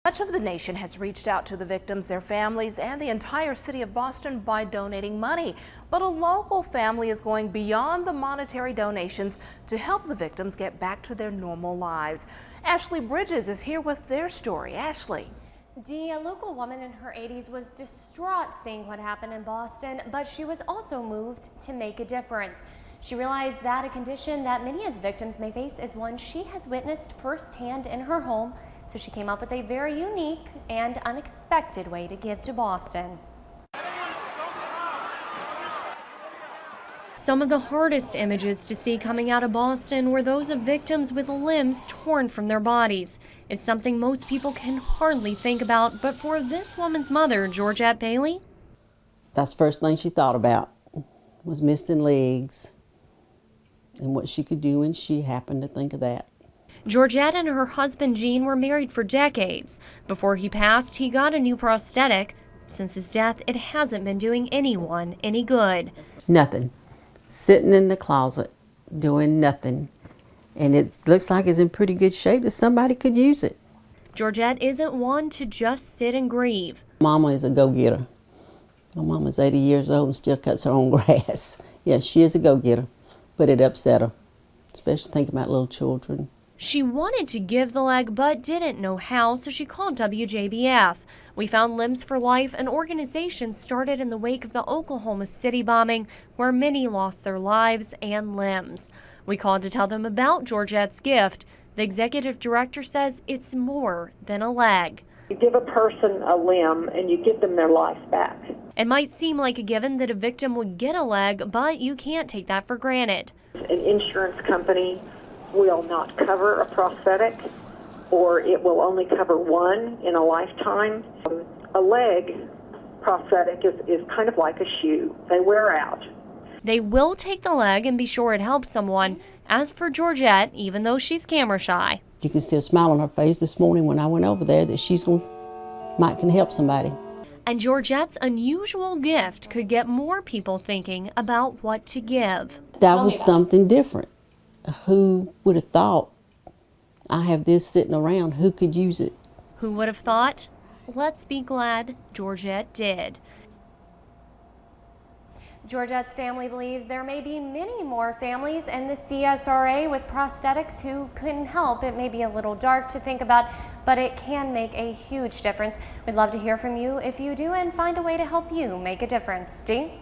Much of the nation has reached out to the victims, their families, and the entire city of Boston by donating money. But a local family is going beyond the monetary donations to help the victims get back to their normal lives. Ashley Bridges is here with their story. Ashley. Dee, a local woman in her 80s was distraught seeing what happened in Boston, but she was also moved to make a difference. She realized that a condition that many of the victims may face is one she has witnessed firsthand in her home, so she came up with a very unique and unexpected way to give to Boston. Some of the hardest images to see coming out of Boston were those of victims with limbs torn from their bodies. It's something most people can hardly think about, but for this woman's mother, Georgette Bailey, that's the first thing she thought about, was missing legs and what she could do when she happened to think of that. Georgette and her husband Gene were married for decades. Before he passed, he got a new prosthetic. Since his death, it hasn't been doing anyone any good. Nothing. Sitting in the closet, doing nothing. And it looks like it's in pretty good shape that somebody could use it. Georgette isn't one to just sit and grieve. Mama is a go-getter. My mama's 80 years old and still cuts her own grass. Yeah, she is a go-getter, but it upset her, especially thinking about little children. She wanted to give the leg but didn't know how, so she called WJBF. We Found Limbs for Life, an organization started in the wake of the Oklahoma City bombing, where many lost their lives and limbs. We called to tell them about Georgette's gift. The executive director says it's more than a leg. You give a person a limb and you give them their life back. It might seem like a given that a victim would get a leg, but you can't take that for granted. An insurance company will not cover a prosthetic, or it will only cover one in a lifetime. A leg prosthetic is kind of like a shoe. They wear out. They will take the leg and be sure it helps someone. As for Georgette, even though she's camera shy, you can see a smile on her face this morning when I went over there that she's might can help somebody. And Georgette's unusual gift could get more people thinking about what to give. That was something different. Who would have thought? I have this sitting around. Who could use it? Who would have thought? Let's be glad Georgette did. Georgette's family believes there may be many more families in the CSRA with prosthetics who couldn't help. It may be a little dark to think about, but it can make a huge difference. We'd love to hear from you if you do and find a way to help you make a difference. Dee?